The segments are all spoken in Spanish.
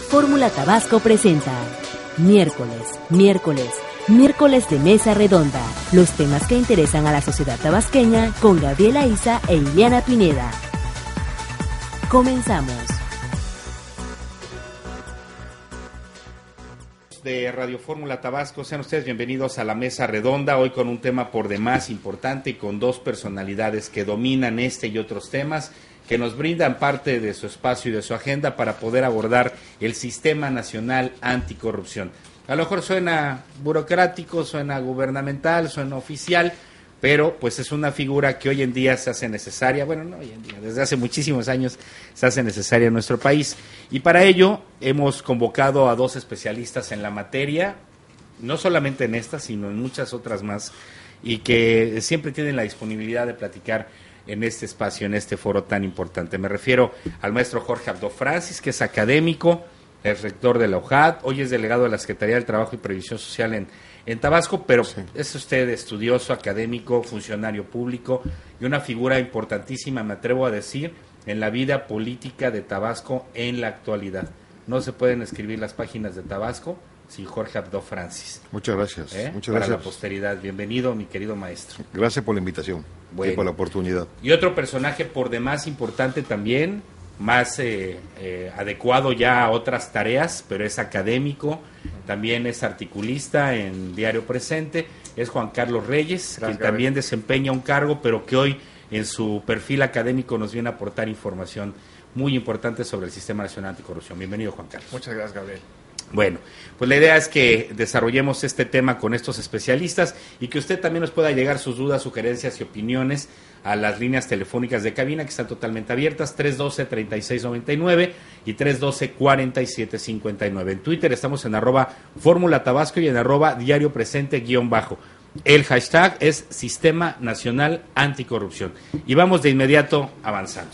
Fórmula Tabasco presenta miércoles de Mesa Redonda. Los temas que interesan a la sociedad tabasqueña con Gabriela Isa e Ileana Pineda. Comenzamos. De Radio Fórmula Tabasco, sean ustedes bienvenidos a la Mesa Redonda, hoy con un tema por demás importante y con dos personalidades que dominan este y otros temas, que nos brindan parte de su espacio y de su agenda para poder abordar el Sistema Nacional Anticorrupción. A lo mejor suena burocrático, suena gubernamental, suena oficial, pero pues es una figura que hoy en día se hace necesaria, bueno, no hoy en día, desde hace muchísimos años se hace necesaria en nuestro país. Y para ello hemos convocado a dos especialistas en la materia, no solamente en esta, sino en muchas otras más, y que siempre tienen la disponibilidad de platicar en este espacio, en este foro tan importante. Me refiero al maestro Jorge Abdo Francis, que es académico, es rector de la UJAD, hoy es delegado de la Secretaría del Trabajo y Previsión Social en Tabasco, pero sí, es usted estudioso, académico, funcionario público y una figura importantísima, me atrevo a decir, en la vida política de Tabasco en la actualidad. No se pueden escribir las páginas de Tabasco sin Jorge Abdo Francis. Muchas gracias. Muchas para gracias. La posteridad. Bienvenido, mi querido maestro. Gracias por la invitación y por la oportunidad. Y otro personaje por demás importante también, más adecuado ya a otras tareas, pero es académico, también es articulista en Diario Presente, es Juan Carlos Reyes, quien también desempeña un cargo, pero que hoy en su perfil académico nos viene a aportar información muy importante sobre el Sistema Nacional Anticorrupción. Bienvenido, Juan Carlos. Muchas gracias, Gabriel. Bueno, pues la idea es que desarrollemos este tema con estos especialistas y que usted también nos pueda llegar sus dudas, sugerencias y opiniones a las líneas telefónicas de cabina que están totalmente abiertas, 312-3699 y 312-4759. En Twitter estamos en @Fórmula Tabasco y en @Diario Presente _ El hashtag es Sistema Nacional Anticorrupción. Y vamos de inmediato avanzando.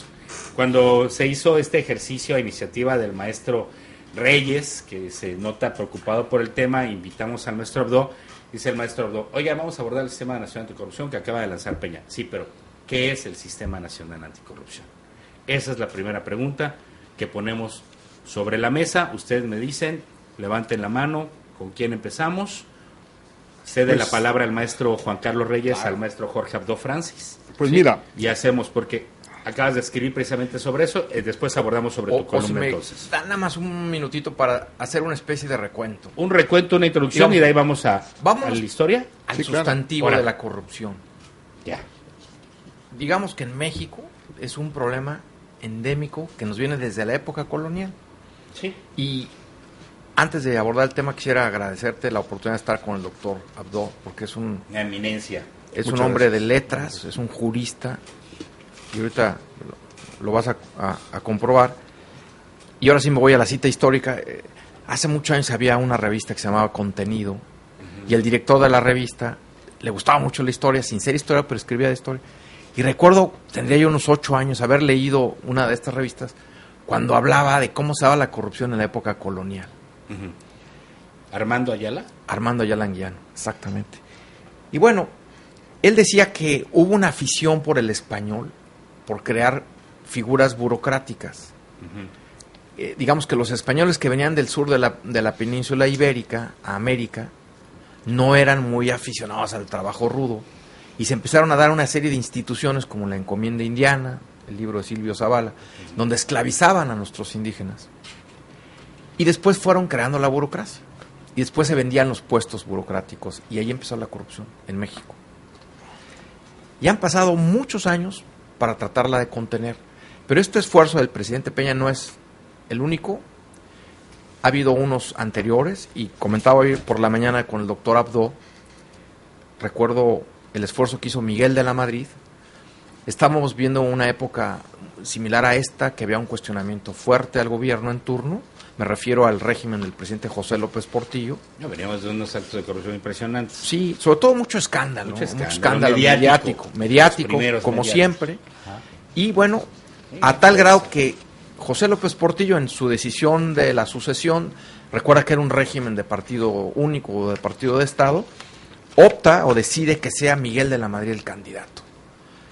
Cuando se hizo este ejercicio a iniciativa del maestro Reyes, que se nota preocupado por el tema, invitamos al maestro Abdo, dice el maestro Abdo, oiga, vamos a abordar el Sistema Nacional Anticorrupción que acaba de lanzar Peña. Sí, pero ¿qué es el Sistema Nacional Anticorrupción? Esa es la primera pregunta que ponemos sobre la mesa. Ustedes me dicen, levanten la mano, ¿con quién empezamos? Cede la palabra al maestro Juan Carlos Reyes, al maestro Jorge Abdo Francis. Pues ¿sí? Mira. Y hacemos, porque acabas de escribir precisamente sobre eso, después abordamos sobre tu columna, entonces. Da nada más un minutito para hacer una especie de recuento. Un recuento, una introducción, y de ahí vamos a la historia. Al sustantivo de la corrupción. Ya. Digamos que en México es un problema endémico que nos viene desde la época colonial. Sí. Y antes de abordar el tema, quisiera agradecerte la oportunidad de estar con el doctor Abdo, porque es una eminencia. Es un hombre de letras, es un jurista, y ahorita lo vas a comprobar. Y ahora sí me voy a la cita histórica. Hace muchos años había una revista que se llamaba Contenido, y el director de la revista le gustaba mucho la historia, sin ser historia, pero escribía de historia. Y recuerdo, tendría yo unos 8 años, haber leído una de estas revistas cuando hablaba de cómo se daba la corrupción en la época colonial. ¿Armando Ayala? Armando Ayala Anguiano, exactamente. Y bueno, él decía que hubo una afición por el español, por crear figuras burocráticas. Digamos que los españoles que venían del sur de la península ibérica a América no eran muy aficionados al trabajo rudo, y se empezaron a dar una serie de instituciones como la Encomienda Indiana, el libro de Silvio Zavala, donde esclavizaban a nuestros indígenas. Y después fueron creando la burocracia, y después se vendían los puestos burocráticos, y ahí empezó la corrupción en México. Y han pasado muchos años para tratarla de contener, pero este esfuerzo del presidente Peña no es el único. Ha habido unos anteriores, y comentaba hoy por la mañana con el doctor Abdo, recuerdo el esfuerzo que hizo Miguel de la Madrid. Estábamos viendo una época similar a esta, que había un cuestionamiento fuerte al gobierno en turno. Me refiero al régimen del presidente José López Portillo. No, veníamos de unos actos de corrupción impresionantes. Sí, sobre todo mucho escándalo mediático, como siempre. Ajá. Y bueno, a tal grado que José López Portillo, en su decisión de la sucesión, recuerda que era un régimen de partido único o de partido de Estado, opta o decide que sea Miguel de la Madrid el candidato.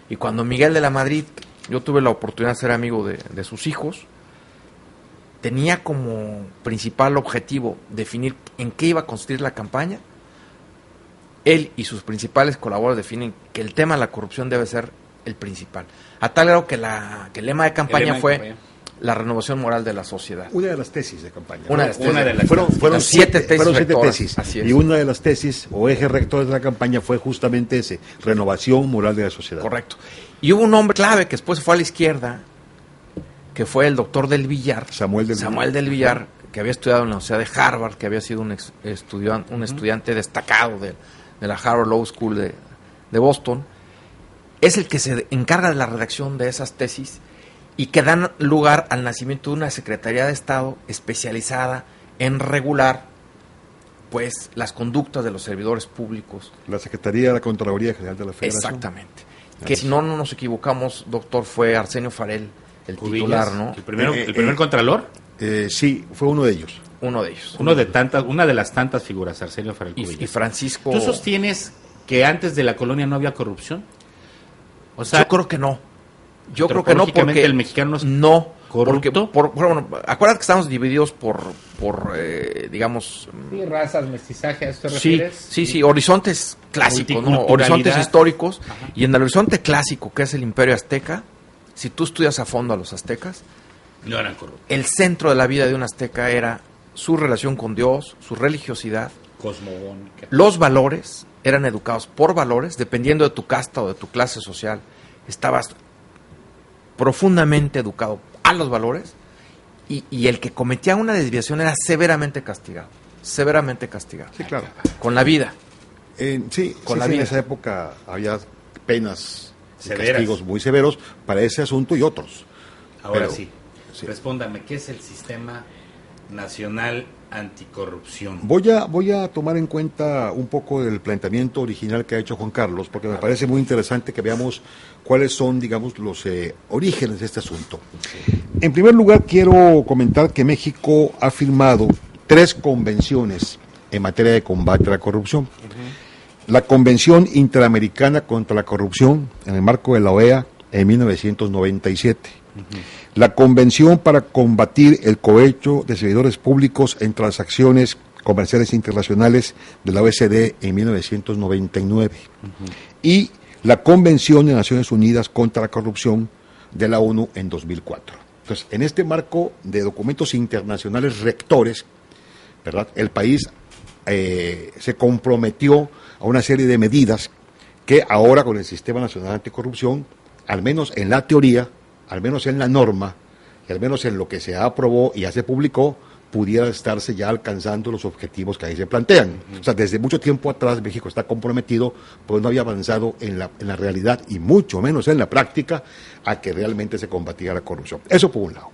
Y cuando Miguel de la Madrid, yo tuve la oportunidad de ser amigo de sus hijos, tenía como principal objetivo definir en qué iba a consistir la campaña, él y sus principales colaboradores definen que el tema de la corrupción debe ser el principal. A tal grado que el lema de campaña fue la renovación moral de la sociedad. Una de las tesis de campaña. Fueron siete tesis. Así es. Y una de las tesis o ejes rectores de la campaña fue justamente ese, renovación moral de la sociedad. Correcto. Y hubo un hombre clave que después fue a la izquierda, que fue el doctor del Villar, Samuel del Villar, que había estudiado en la Universidad de Harvard, que había sido un estudiante destacado de la Harvard Law School de Boston. Es el que se encarga de la redacción de esas tesis y que dan lugar al nacimiento de una Secretaría de Estado especializada en regular pues las conductas de los servidores públicos. La Secretaría de la Contraloría General de la Federación. Exactamente. Que si no nos equivocamos, doctor, fue Arsenio Farel el titular, ¿no? ¿El primer contralor? Sí, fue uno de ellos. Una de las tantas figuras, Arsenio Farel Cubillas. Y Francisco... ¿Tú sostienes que antes de la colonia no había corrupción? O sea, yo creo que no. Yo creo que no, porque el mexicano es corrupto. Bueno, acuérdate que estamos divididos por digamos... Sí, razas, mestizaje, ¿a esto te refieres? Sí, horizontes clásicos, ¿no? Horizontes históricos. Ajá. Y en el horizonte clásico, que es el Imperio Azteca, si tú estudias a fondo a los aztecas, no eran corruptos. El centro de la vida de un azteca era su relación con Dios, su religiosidad, cosmogónica. Los valores, eran educados por valores, dependiendo de tu casta o de tu clase social, estabas profundamente educado a los valores, y el que cometía una desviación era severamente castigado. Sí, claro. Con la vida. En esa época había penas severas, castigos muy severos para ese asunto y otros. Ahora sí, respóndame, ¿qué es el Sistema Nacional Anticorrupción? Voy a tomar en cuenta un poco el planteamiento original que ha hecho Juan Carlos, porque me parece muy interesante que veamos cuáles son, digamos, los orígenes de este asunto. En primer lugar, quiero comentar que México ha firmado 3 convenciones en materia de combate a la corrupción. La Convención Interamericana contra la Corrupción, en el marco de la OEA, en 1997. La Convención para combatir el cohecho de servidores públicos en transacciones comerciales internacionales de la OECD en 1999. Y la Convención de Naciones Unidas contra la Corrupción de la ONU en 2004. Entonces, en este marco de documentos internacionales rectores, ¿verdad?, el país se comprometió a una serie de medidas que ahora con el Sistema Nacional Anticorrupción, al menos en la teoría, al menos en la norma, y al menos en lo que se aprobó y ya se publicó, pudiera estarse ya alcanzando los objetivos que ahí se plantean. O sea, desde mucho tiempo atrás México está comprometido, pues no había avanzado en la realidad y mucho menos en la práctica a que realmente se combatiera la corrupción. Eso por un lado.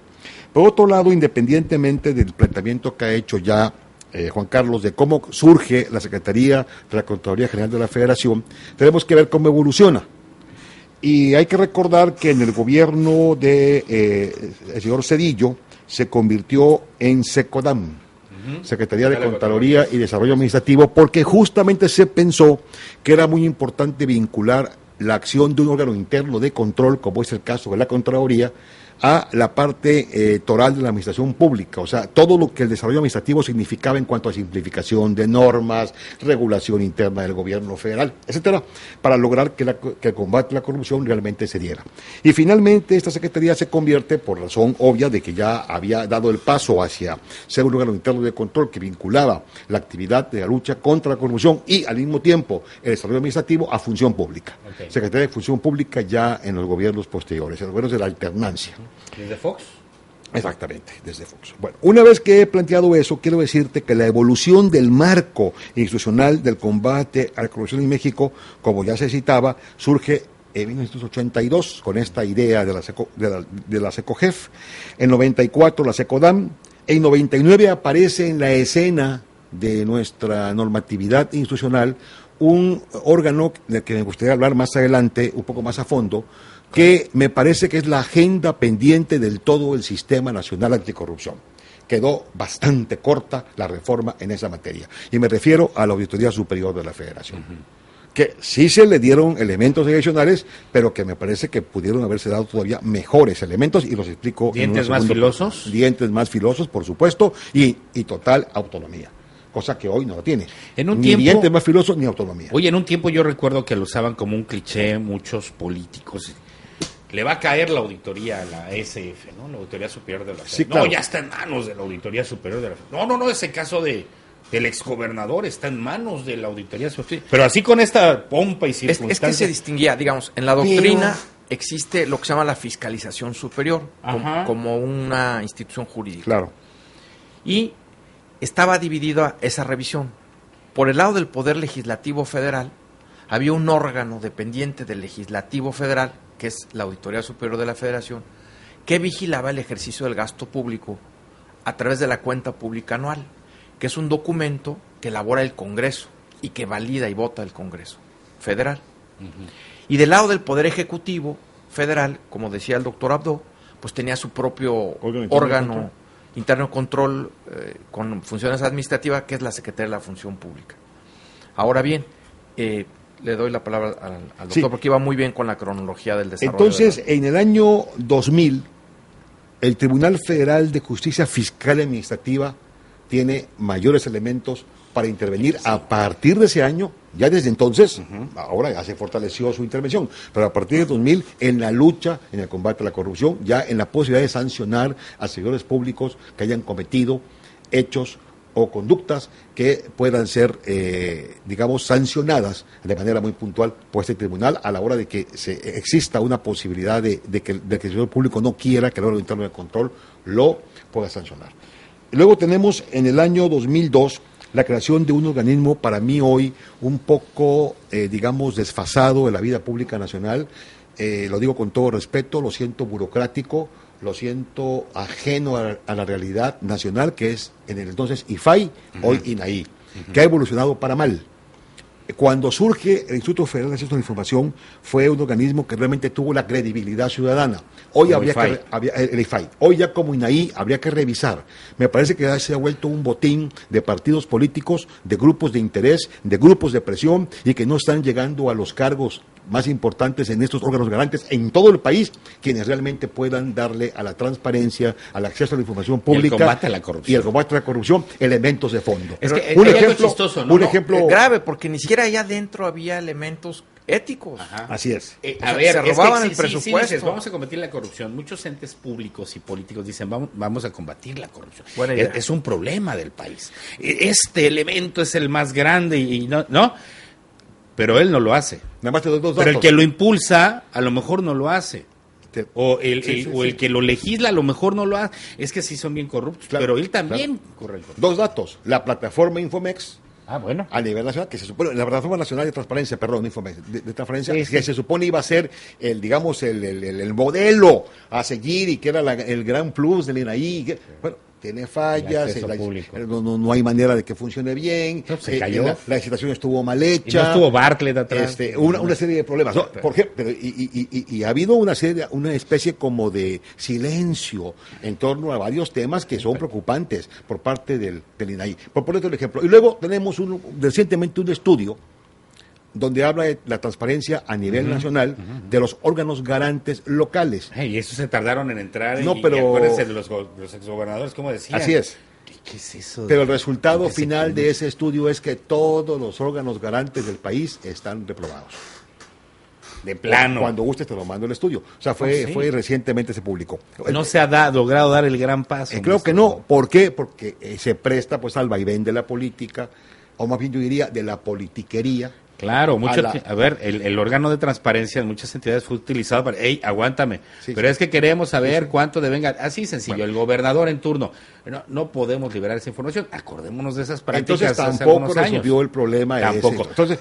Por otro lado, independientemente del planteamiento que ha hecho ya Juan Carlos de cómo surge la Secretaría de la Contraloría General de la Federación, tenemos que ver cómo evoluciona. Y hay que recordar que en el gobierno de el señor Zedillo se convirtió en SECODAM, Secretaría de Contraloría y Desarrollo Administrativo, porque justamente se pensó que era muy importante vincular la acción de un órgano interno de control, como es el caso de la Contraloría, a la parte toral de la administración pública, o sea, todo lo que el desarrollo administrativo significaba en cuanto a simplificación de normas, regulación interna del gobierno federal, etcétera, para lograr que el combate a la corrupción realmente se diera. Y finalmente esta Secretaría se convierte, por razón obvia de que ya había dado el paso hacia ser un órgano interno de control que vinculaba la actividad de la lucha contra la corrupción y al mismo tiempo el desarrollo administrativo a función pública. Okay. Secretaría de Función Pública ya en los gobiernos posteriores, en los gobiernos de la alternancia. ¿Desde Fox? Exactamente, desde Fox. Bueno, una vez que he planteado eso, quiero decirte que la evolución del marco institucional del combate a la corrupción en México, como ya se citaba, surge en 1982 con esta idea de la SECOJEF, en 94 la SECODAM, en 99 aparece en la escena de nuestra normatividad institucional un órgano del que me gustaría hablar más adelante, un poco más a fondo, que me parece que es la agenda pendiente del todo el Sistema Nacional Anticorrupción. Quedó bastante corta la reforma en esa materia. Y me refiero a la Auditoría Superior de la Federación, que sí se le dieron elementos adicionales, pero que me parece que pudieron haberse dado todavía mejores elementos, y los explico. ¿Dientes más filosos? Dientes más filosos, por supuesto, y total autonomía, cosa que hoy no lo tiene. En un ni tiempo, dientes más filosos ni autonomía. Oye, en un tiempo yo recuerdo que lo usaban como un cliché muchos políticos. Le va a caer la auditoría a la SF, ¿no? La Auditoría Superior de la Federación. Sí, claro. No, ya está en manos de la Auditoría Superior de la Federación. No, ese caso del exgobernador está en manos de la Auditoría Superior. Pero así con esta pompa y circunstancia. Es que se distinguía, digamos, en la doctrina existe lo que se llama la fiscalización superior, como una institución jurídica. Claro. Y estaba dividida esa revisión. Por el lado del Poder Legislativo Federal, había un órgano dependiente del Legislativo Federal, que es la Auditoría Superior de la Federación, que vigilaba el ejercicio del gasto público a través de la cuenta pública anual, que es un documento que elabora el Congreso y que valida y vota el Congreso Federal. Y del lado del Poder Ejecutivo Federal, como decía el doctor Abdo, pues tenía su propio órgano interno de control con funciones administrativas, que es la Secretaría de la Función Pública. Ahora bien, le doy la palabra al doctor, porque iba muy bien con la cronología del desarrollo. Entonces, en el año 2000, el Tribunal Federal de Justicia Fiscal y Administrativa tiene mayores elementos para intervenir a partir de ese año. Ya desde entonces, ahora ya se fortaleció su intervención, pero a partir de 2000, en la lucha, en el combate a la corrupción, ya en la posibilidad de sancionar a servidores públicos que hayan cometido hechos o conductas que puedan ser, digamos, sancionadas de manera muy puntual por este tribunal a la hora de que exista una posibilidad de que el servidor público no quiera que el órgano interno de control lo pueda sancionar. Y luego tenemos en el año 2002 la creación de un organismo, para mí hoy un poco, digamos, desfasado de la vida pública nacional. Lo digo con todo respeto, lo siento burocrático, lo siento ajeno a la realidad nacional, que es en el entonces IFAI, hoy INAI, que ha evolucionado para mal. Cuando surge el Instituto Federal de Acceso a la Información, fue un organismo que realmente tuvo la credibilidad ciudadana. Hoy el IFAI. Hoy ya como INAI habría que revisar. Me parece que ya se ha vuelto un botín de partidos políticos, de grupos de interés, de grupos de presión, y que no están llegando a los cargos más importantes en estos órganos garantes en todo el país, quienes realmente puedan darle a la transparencia, al acceso a la información pública y el combate a la corrupción, elementos de fondo. Es que un ejemplo chistoso, ¿no? Un ejemplo grave, porque ni siquiera allá adentro había elementos éticos. Así es. A ver, se robaban el presupuesto. Dices, vamos a combatir la corrupción. Muchos entes públicos y políticos dicen, vamos a combatir la corrupción. Es un problema del país. Este elemento es el más grande y no. Pero él no lo hace. Nada más te doy dos datos. Pero el que lo impulsa, a lo mejor no lo hace. O el que lo legisla, a lo mejor no lo hace. Es que sí son bien corruptos, claro, pero él también corre. Dos datos. La plataforma Infomex, bueno, a nivel nacional, que se supone, la plataforma nacional de transparencia, Infomex, de transparencia, que se supone iba a ser el modelo a seguir y que era el gran plus del INAI. Bueno, tiene fallas, no hay manera de que funcione bien, se cayó. La licitación estuvo mal hecha, y no estuvo Bartlett atrás, una serie de problemas. ¿Por qué? Y ha habido una especie como de silencio en torno a varios temas que son preocupantes por parte del INAI. Por ponerte un ejemplo. Y luego tenemos recientemente un estudio donde habla de la transparencia a nivel nacional de los órganos garantes locales. Y eso se tardaron en entrar. Pero y acuérdense de los exgobernadores, ¿cómo decían? Así es. ¿Qué es eso? Pero el resultado final de ese estudio es que todos los órganos garantes del país están reprobados. De plano. Cuando guste te lo mando el estudio. O sea, fue recientemente se publicó. No se ha logrado dar el gran paso. Creo que no. ¿Por qué? Porque se presta pues al vaivén de la política, o más bien yo diría de la politiquería. Claro, el órgano de transparencia en muchas entidades fue utilizado para, aguántame, pero es que queremos saber cuánto devenga, así sencillo, el gobernador en turno, no podemos liberar esa información, acordémonos de esas prácticas. Entonces tampoco resolvió el problema. Tampoco. Entonces,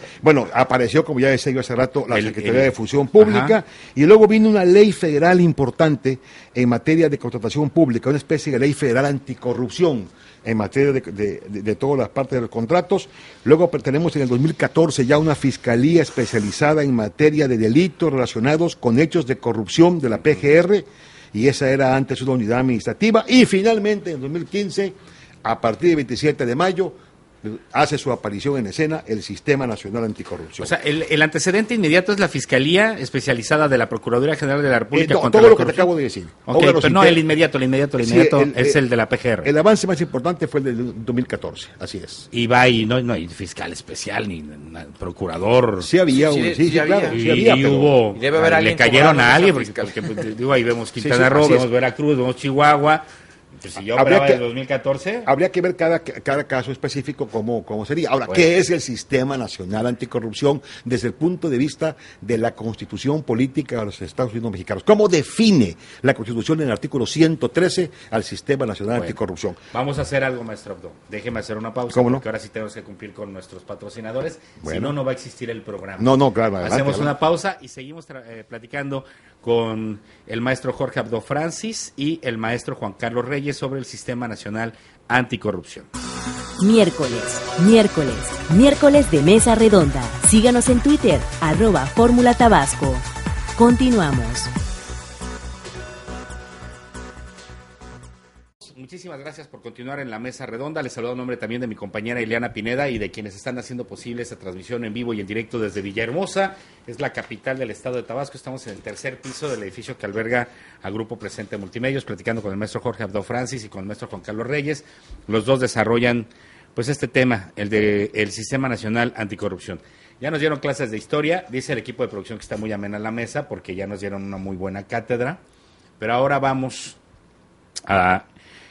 apareció, como ya decía yo hace rato, la Secretaría de Función Pública, y luego vino una ley federal importante en materia de contratación pública, una especie de ley federal anticorrupción, en materia de todas las partes de los contratos. Luego tenemos en el 2014 ya una fiscalía especializada en materia de delitos relacionados con hechos de corrupción de la PGR, y esa era antes una unidad administrativa. Y finalmente en 2015, a partir del 27 de mayo, hace su aparición en escena el Sistema Nacional Anticorrupción. O sea, el antecedente inmediato es la Fiscalía Especializada de la Procuraduría General de la República no, contra todo la lo que te corrupción. acabo de decir. Ok, pero no, el inmediato es el de la PGR. El avance más importante fue el del 2014, así es. Y va y no hay fiscal especial ni procurador. Sí había Sí, uno, sí, sí, había. claro, Y, sí había, y pero hubo, Y debe haber le alguien cayeron cobrando a esa alguien, fiscal. porque, digo, ahí vemos Sí, Quintana Roo, así vemos es. Veracruz, vemos Chihuahua. Entonces, si yo Habría hablaba que- de 2014, Habría que ver cada caso específico cómo sería. Ahora, Bueno. ¿qué es el Sistema Nacional Anticorrupción desde el punto de vista de la Constitución Política de los Estados Unidos Mexicanos? ¿Cómo define la Constitución en el artículo 113 al Sistema Nacional Bueno. Anticorrupción? vamos a hacer algo, maestro Abdo. Déjeme hacer una pausa, ¿Cómo no? porque ahora sí tenemos que cumplir con nuestros patrocinadores. Si Bueno. no, no va a existir el programa. No, claro, adelante, Hacemos adelante. una pausa y seguimos platicando con el maestro Jorge Abdo Francis y el maestro Juan Carlos Reyes sobre el Sistema Nacional Anticorrupción. Miércoles de Mesa Redonda. Síganos en Twitter, @Fórmula Tabasco. Continuamos. Muchísimas gracias por continuar en la Mesa Redonda. Les saludo en nombre también de mi compañera Ileana Pineda y de quienes están haciendo posible esta transmisión en vivo y en directo desde Villahermosa. Es la capital del estado de Tabasco. Estamos en el tercer piso del edificio que alberga al Grupo Presente Multimedios, platicando con el maestro Jorge Abdo Francis y con el maestro Juan Carlos Reyes. Los dos desarrollan pues este tema, el de el Sistema Nacional Anticorrupción. Ya nos dieron clases de historia, dice el equipo de producción que está muy amena la mesa porque ya nos dieron una muy buena cátedra. Pero ahora vamos a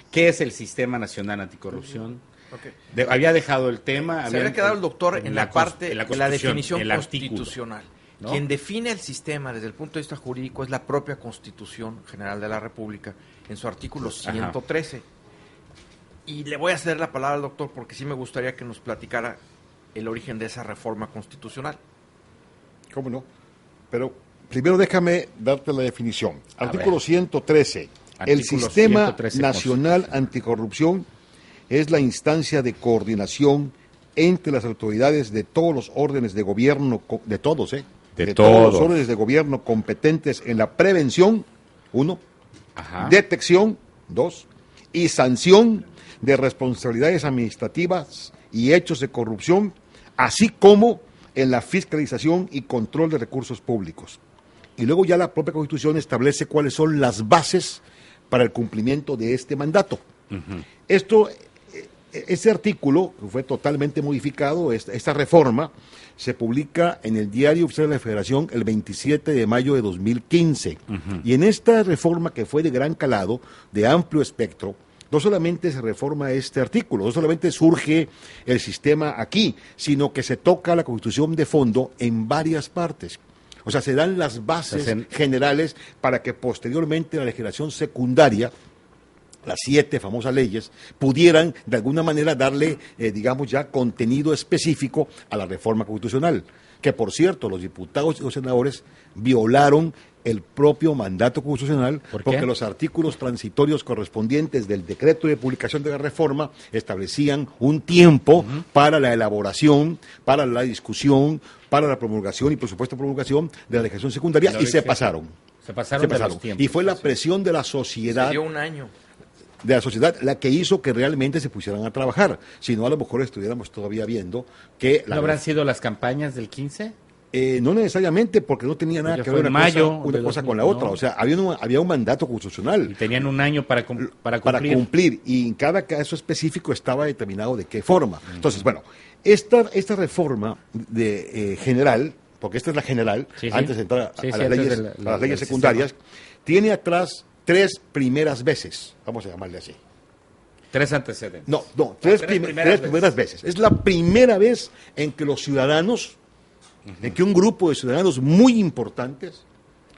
¿qué es el Sistema Nacional Anticorrupción? Ok. Había dejado el tema. Se había quedado el doctor en la parte, en la de la Constitución, definición el artículo, constitucional. ¿no? Quien define el sistema desde el punto de vista jurídico es la propia Constitución General de la República en su artículo 113. Y le voy a ceder la palabra al doctor porque sí me gustaría que nos platicara el origen de esa reforma constitucional. ¿Cómo no? Pero primero déjame darte la definición. Artículo ver. 113. El Artículo Sistema 113 Nacional Anticorrupción es la instancia de coordinación entre las autoridades de todos los órdenes de gobierno, de todos, De todos los todos. órdenes de gobierno competentes en la prevención, 1, Ajá. detección, 2, y sanción de responsabilidades administrativas y hechos de corrupción, así como en la fiscalización y control de recursos públicos. Y luego ya la propia Constitución establece cuáles son las bases para el cumplimiento de este mandato. Este artículo fue totalmente modificado, esta reforma se publica en el Diario Oficial de la Federación el 27 de mayo de 2015. Y en esta reforma que fue de gran calado, de amplio espectro, no solamente se reforma este artículo, no solamente surge el sistema aquí, sino que se toca la Constitución de fondo en varias partes. O sea, se dan las bases generales para que posteriormente la legislación secundaria, las 7 famosas leyes, pudieran de alguna manera darle, digamos ya, contenido específico a la reforma constitucional. Que por cierto, los diputados y los senadores violaron el propio mandato constitucional porque los artículos transitorios correspondientes del decreto de publicación de la reforma establecían un tiempo para la elaboración, para la discusión, para la promulgación y por supuesto promulgación de la legislación secundaria y se pasaron. Se pasaron de los tiempos. Y fue la presión de la sociedad. Se dio un año. De la sociedad la que hizo que realmente se pusieran a trabajar. Si no, a lo mejor estuviéramos todavía viendo que... ¿No habrán sido las campañas del 15? No necesariamente, porque no tenía nada que ver una cosa con la otra. O sea, había un mandato constitucional. Y tenían un año para cumplir. Y en cada caso específico estaba determinado de qué forma. Entonces, bueno, esta reforma general, porque esta es la general, antes de entrar a las leyes secundarias, tiene atrás 3 primeras veces, vamos a llamarle así. 3 antecedentes. No, tres primeras veces. Es la primera vez en que los ciudadanos, en que un grupo de ciudadanos muy importantes,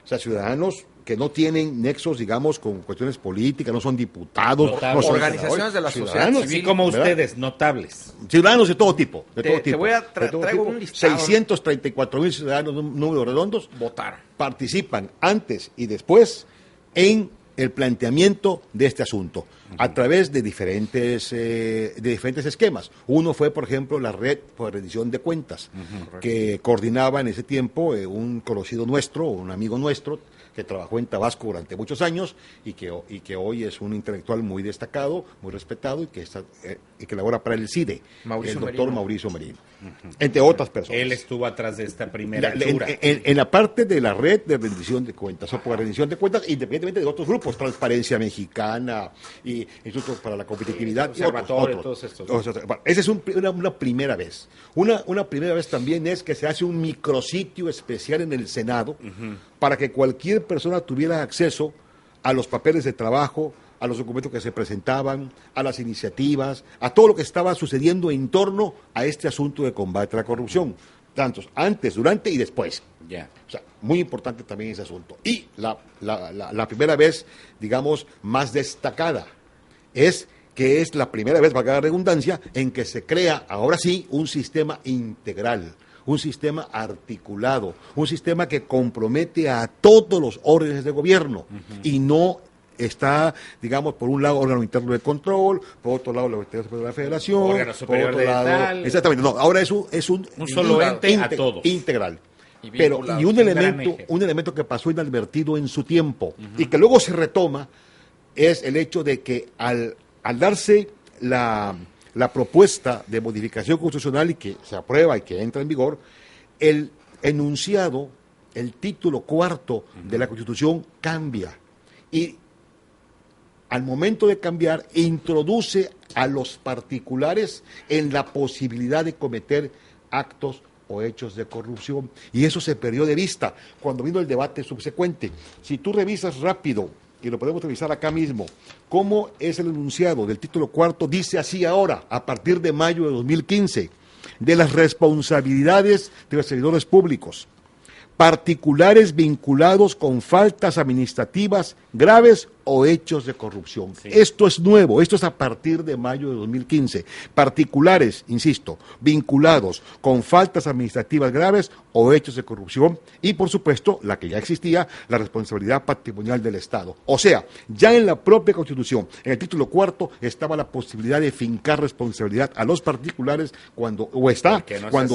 o sea, ciudadanos que no tienen nexos, digamos, con cuestiones políticas, no son diputados, no son organizaciones de la sociedad civil, así como ustedes, notables. Ciudadanos de todo tipo. Te voy a traigo un listado. 634,000 ciudadanos, números redondos, votaron. Participan antes y después en el planteamiento de este asunto a través de diferentes esquemas. Uno fue, por ejemplo, la red por rendición de cuentas, que coordinaba en ese tiempo un conocido nuestro, un amigo nuestro, que trabajó en Tabasco durante muchos años y que hoy es un intelectual muy destacado, muy respetado y que labora para el CIDE, el doctor Mauricio Merino, entre otras personas. Él estuvo atrás de esta primera hechura. En la parte de la red de rendición de cuentas, o por rendición de cuentas, independientemente de otros grupos, Transparencia Mexicana y Institutos para la Competitividad, Observatorio, todos estos. Bueno, esa es una primera vez. Una primera vez también es que se hace un micrositio especial en el Senado para que cualquier persona tuviera acceso a los papeles de trabajo, a los documentos que se presentaban, a las iniciativas, a todo lo que estaba sucediendo en torno a este asunto de combate a la corrupción, tantos antes, durante y después. O sea, muy importante también ese asunto. Y la primera vez, digamos, más destacada es que es la primera vez, valga la redundancia, en que se crea, ahora sí, un sistema integral, un sistema articulado, un sistema que compromete a todos los órdenes de gobierno y no está, digamos, por un lado órgano interno de control, por otro lado la Secretaría Superior de la Federación, órgano superior por otro lado, tal. Exactamente, no, ahora es un solo ente a todos. Integral. Y Pero un eje. elemento que pasó inadvertido en su tiempo y que luego se retoma es el hecho de que al darse la propuesta de modificación constitucional y que se aprueba y que entra en vigor, el enunciado, el título cuarto de la Constitución cambia y al momento de cambiar introduce a los particulares en la posibilidad de cometer actos o hechos de corrupción, y eso se perdió de vista cuando vino el debate subsecuente. Si tú revisas rápido, y lo podemos revisar acá mismo, cómo es el enunciado del título cuarto, dice así ahora, a partir de mayo de 2015, de las responsabilidades de los servidores públicos, particulares vinculados con faltas administrativas graves o hechos de corrupción. Sí. Esto es nuevo, esto es a partir de mayo de 2015. Particulares, insisto, vinculados con faltas administrativas graves o hechos de corrupción y, por supuesto, la que ya existía, la responsabilidad patrimonial del Estado. O sea, ya en la propia Constitución, en el título cuarto, estaba la posibilidad de fincar responsabilidad a los particulares cuando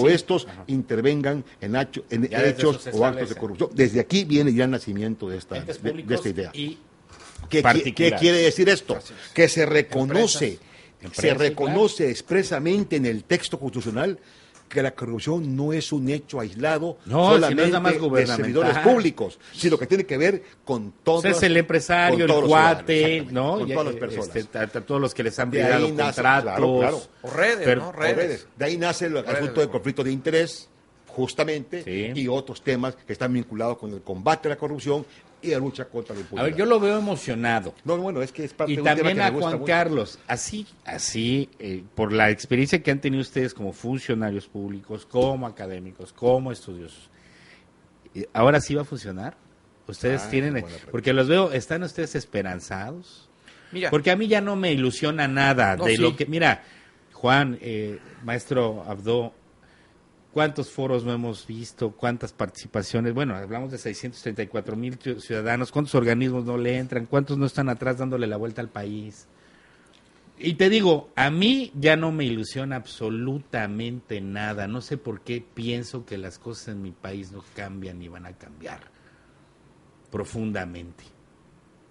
estos intervengan en hechos o actos de corrupción. Desde aquí viene ya el nacimiento de esta idea. ¿Qué quiere decir esto? Que se reconoce expresamente en el texto constitucional que la corrupción no es un hecho aislado solamente de servidores públicos, sino que tiene que ver con todos. Es el empresario, el cuate, ¿no? Con todas las personas. A todos los que les han brindado contratos. O redes, ¿no? Redes. De ahí nace el asunto de conflicto de interés, justamente, y otros temas que están vinculados con el combate a la corrupción y la lucha contra la impunidad. A ver, yo lo veo emocionado. No, bueno, es que es parte y de un tema también que a me gusta Juan mucho. Carlos, así por la experiencia que han tenido ustedes como funcionarios públicos, como académicos, como estudiosos, ¿ahora sí va a funcionar? Ustedes tienen, porque los veo, ¿están ustedes esperanzados? Mira, porque a mí ya no me ilusiona nada de lo que, mira, Juan, maestro Abdo, ¿cuántos foros no hemos visto? ¿Cuántas participaciones? Bueno, hablamos de 634,000 ciudadanos. ¿Cuántos organismos no le entran? ¿Cuántos no están atrás dándole la vuelta al país? Y te digo, a mí ya no me ilusiona absolutamente nada. No sé por qué pienso que las cosas en mi país no cambian ni van a cambiar profundamente.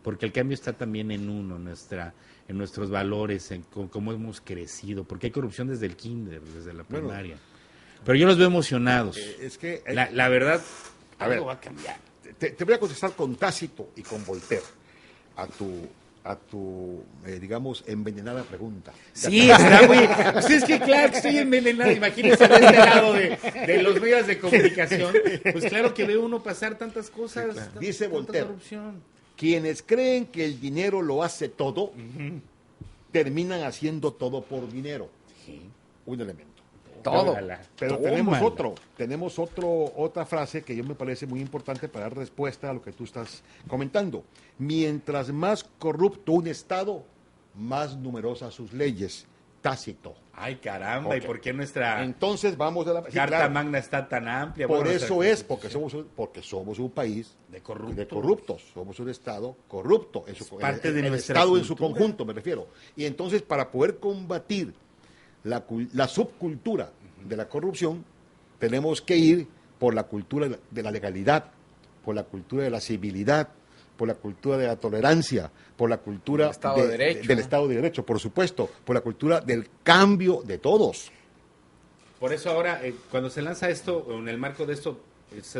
Porque el cambio está también en uno, en nuestros valores, en cómo hemos crecido. Porque hay corrupción desde el kinder, desde la primaria. Pero yo los veo emocionados. Es que la verdad, algo va a cambiar. Te voy a contestar con Tácito y con Voltaire a tu digamos, envenenada pregunta. Sí, está muy... Pues es que claro que estoy envenenado. Imagínense de este lado de los medios de comunicación. Pues claro que ve uno pasar tantas cosas. Sí, claro. Dice Voltaire, corrupción. Quienes creen que el dinero lo hace todo, terminan haciendo todo por dinero. Sí. Un elemento. Todo. Pero tenemos otra frase que yo me parece muy importante para dar respuesta a lo que tú estás comentando. Mientras más corrupto un Estado, más numerosas sus leyes. Tácito. Ay, caramba, okay. ¿Y por qué nuestra Entonces vamos a la Carta Magna está tan amplia? Por eso es, porque somos un país de corruptos. Somos un Estado corrupto. Parte de el nuestra Estado cultura. En su conjunto, me refiero. Y entonces, para poder combatir la subcultura de la corrupción, tenemos que ir por la cultura de la legalidad, por la cultura de la civilidad, por la cultura de la tolerancia, por la cultura del Estado de Derecho, por supuesto, por la cultura del cambio de todos. Por eso ahora, cuando se lanza esto, en el marco de esto,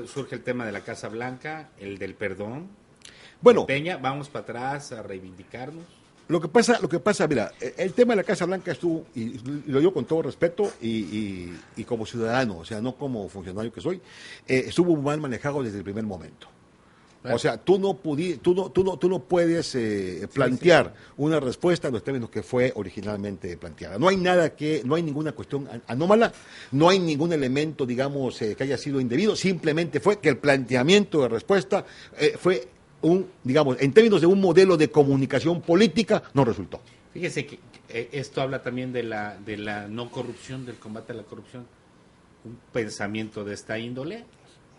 surge el tema de la Casa Blanca, el del perdón. Bueno, Peña, vamos para atrás a reivindicarnos. Lo que pasa, mira, el tema de la Casa Blanca estuvo, y lo digo con todo respeto, y como ciudadano, o sea, no como funcionario que soy, estuvo mal manejado desde el primer momento. O sea, tú no puedes plantear una respuesta en los términos que fue originalmente planteada. No hay ninguna cuestión anómala, no hay ningún elemento, digamos, que haya sido indebido, simplemente fue que el planteamiento de respuesta fue digamos, en términos de un modelo de comunicación política, no resultó. Fíjese que esto habla también de la no corrupción, del combate a la corrupción. Un pensamiento de esta índole,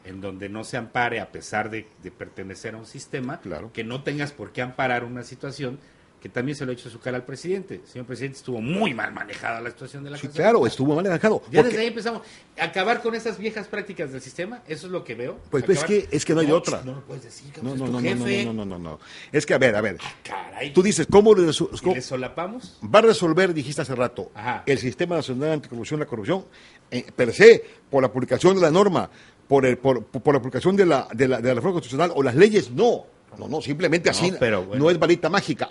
en donde no se ampare, a pesar de pertenecer a un sistema, claro, que no tengas por qué amparar una situación que también se lo ha hecho su cara al presidente. El señor presidente, estuvo muy mal manejada la situación de la Sí, Casa claro, Blanca. estuvo mal manejado. Ya desde ahí empezamos a acabar con esas viejas prácticas del sistema, eso es lo que veo. Pues es que no hay otra. No lo puedes decir, No. jefe. Es que, a ver. Caray. Tú dices, ¿cómo ¿Le solapamos? va a resolver, dijiste hace rato, Ajá. el Sistema Nacional Anticorrupción, la corrupción, per se, por la publicación de la norma, por la publicación de la reforma constitucional o las leyes? No, simplemente así, pero bueno. no es varita mágica.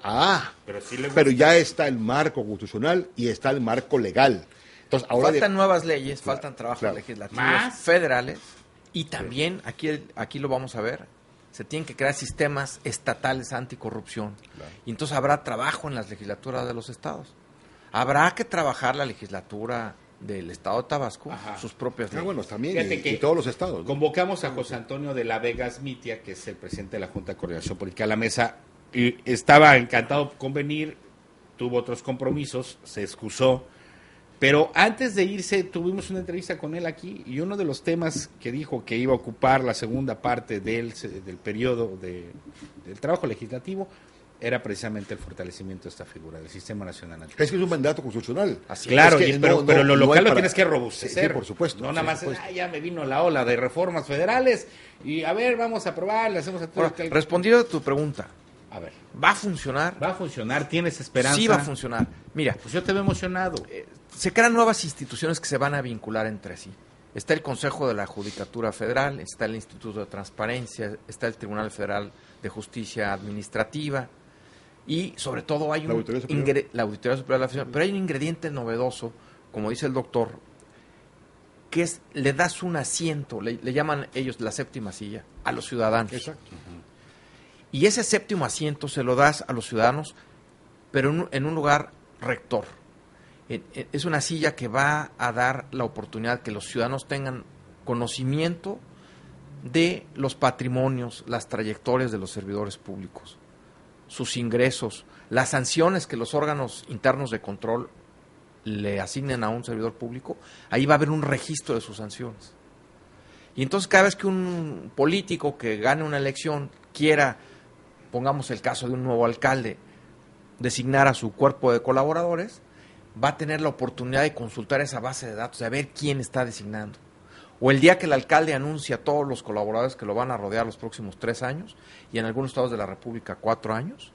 Pero ya está el marco constitucional y está el marco legal. Entonces, ahora faltan nuevas leyes, faltan trabajos legislativos ¿Más? federales, y también, aquí lo vamos a ver, se tienen que crear sistemas estatales anticorrupción. Claro. Y entonces habrá trabajo en las legislaturas de los estados. Habrá que trabajar la legislatura del estado de Tabasco, Ajá. sus propias leyes. bueno, también, Fíjate que y todos los estados, ¿no? Convocamos a José Antonio de la Vega Smitia, que es el presidente de la Junta de Coordinación Política, a la mesa, y estaba encantado con venir, tuvo otros compromisos, se excusó, pero antes de irse tuvimos una entrevista con él aquí, y uno de los temas que dijo que iba a ocupar la segunda parte del periodo del trabajo legislativo era precisamente el fortalecimiento de esta figura del Sistema Nacional Anticorrupción. Es que es un mandato constitucional. Claro, Es que pero lo local hay lo para- tienes que robustecer. Sí, por supuesto. No nada más, por supuesto. ya me vino la ola de reformas federales y a ver, vamos a aprobar, le hacemos a todo. Ahora, respondiendo a tu pregunta, A ver, ¿va a funcionar? ¿va a funcionar? ¿Tienes esperanza? Sí va a funcionar. Mira, Pues yo te veo emocionado. se crean nuevas instituciones que se van a vincular entre sí. Está el Consejo de la Judicatura Federal, está el Instituto de Transparencia, está el Tribunal Federal de Justicia Administrativa y sobre todo hay La Auditoría Superior. la Auditoría Superior de la Federación, pero hay un ingrediente novedoso, como dice el doctor, que es le das un asiento, le llaman ellos la séptima silla, a los ciudadanos. Exacto. Y ese séptimo asiento se lo das a los ciudadanos, pero en un lugar rector. Es una silla que va a dar la oportunidad que los ciudadanos tengan conocimiento de los patrimonios, las trayectorias de los servidores públicos, sus ingresos, las sanciones que los órganos internos de control le asignen a un servidor público. Ahí va a haber un registro de sus sanciones. Y entonces cada vez que un político que gane una elección quiera, pongamos el caso de un nuevo alcalde, designar a su cuerpo de colaboradores, va a tener la oportunidad de consultar esa base de datos, de ver quién está designando. O el día que el alcalde anuncia a todos los colaboradores que lo van a rodear los próximos 3 años, y en algunos estados de la República 4 años,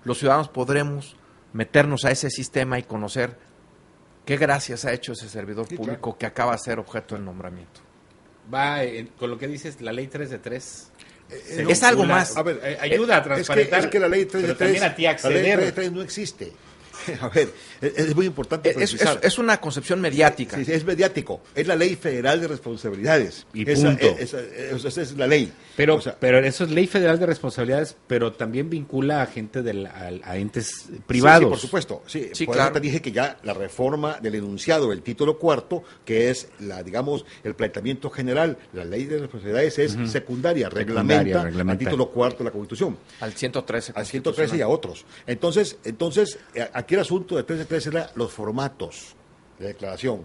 los ciudadanos podremos meternos a ese sistema y conocer qué gracias ha hecho ese servidor público, claro, que acaba de ser objeto del nombramiento. Va con lo que dices, la ley 3 de 3. Es algo más. A ver, ayuda a transparentar. Es que la ley 3 de pero 3, también a ti la ley acceder. 3 de 3 no existe. A ver, es muy importante precisar. Es una concepción mediática. Sí, es mediático. Es la Ley Federal de Responsabilidades. Y esa, punto. Esa es la ley. Pero, O sea, pero eso es ley federal de responsabilidades, pero también vincula a gente a entes privados. Sí, por supuesto. Sí, Sí, por claro. eso te dije que ya la reforma del enunciado del título cuarto, que es el planteamiento general, la ley de responsabilidades es secundaria, reglamenta al título cuarto de la Constitución. Al 113. Al 113 y a otros. Entonces, aquí el asunto de 3 de 3 era los formatos de declaración.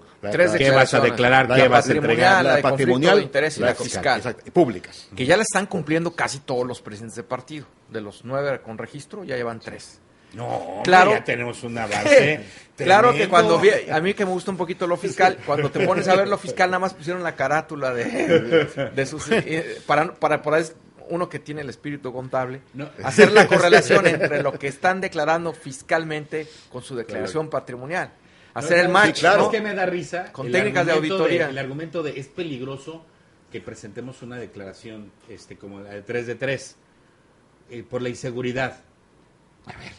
¿Qué vas a declarar? ¿Qué vas a entregar? La de conflicto de interés y la fiscal. Exacto, y públicas. Que ya la están cumpliendo casi todos los presidentes de partido. De los 9 con registro, ya llevan 3. No, Claro. ya tenemos un avance. Claro que tremendo. cuando a mí que me gusta un poquito lo fiscal, cuando te pones a ver lo fiscal, nada más pusieron la carátula de sus para uno que tiene el espíritu contable, No. hacer la correlación entre lo que están declarando fiscalmente con su declaración patrimonial. Hacer el match, sí, claro. ¿no? Es que me da risa. Con el técnicas de argumento auditoría. el argumento de es peligroso que presentemos una declaración como la de 3 de 3 por la inseguridad. A ver.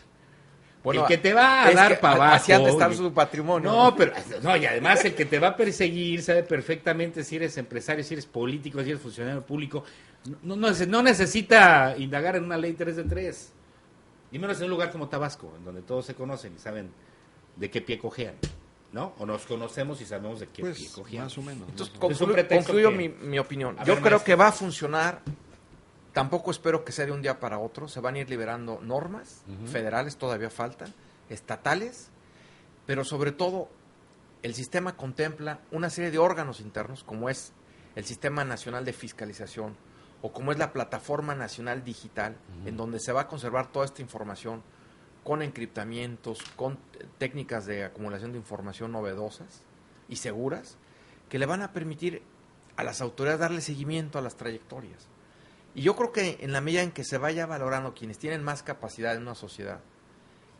Bueno, el que te va a es dar que para abajo. así han de estar su patrimonio. No, pero no, y además el que te va a perseguir sabe perfectamente si eres empresario, si eres político, si eres funcionario público. No necesita indagar en una ley 3 de 3. Y menos en un lugar como Tabasco, en donde todos se conocen y saben de qué pie cojean, ¿no? O nos conocemos y sabemos de qué pie cojean. Más o menos. Entonces, Es un pretexto concluyo que- mi opinión. A Yo ver, creo maestro. que va a funcionar. Tampoco espero que sea de un día para otro. Se van a ir liberando normas federales, todavía faltan, estatales, pero sobre todo el sistema contempla una serie de órganos internos, como es el Sistema Nacional de Fiscalización o como es la Plataforma Nacional Digital, en donde se va a conservar toda esta información con encriptamientos, con técnicas de acumulación de información novedosas y seguras, que le van a permitir a las autoridades darle seguimiento a las trayectorias. Y yo creo que en la medida en que se vaya valorando quienes tienen más capacidad en una sociedad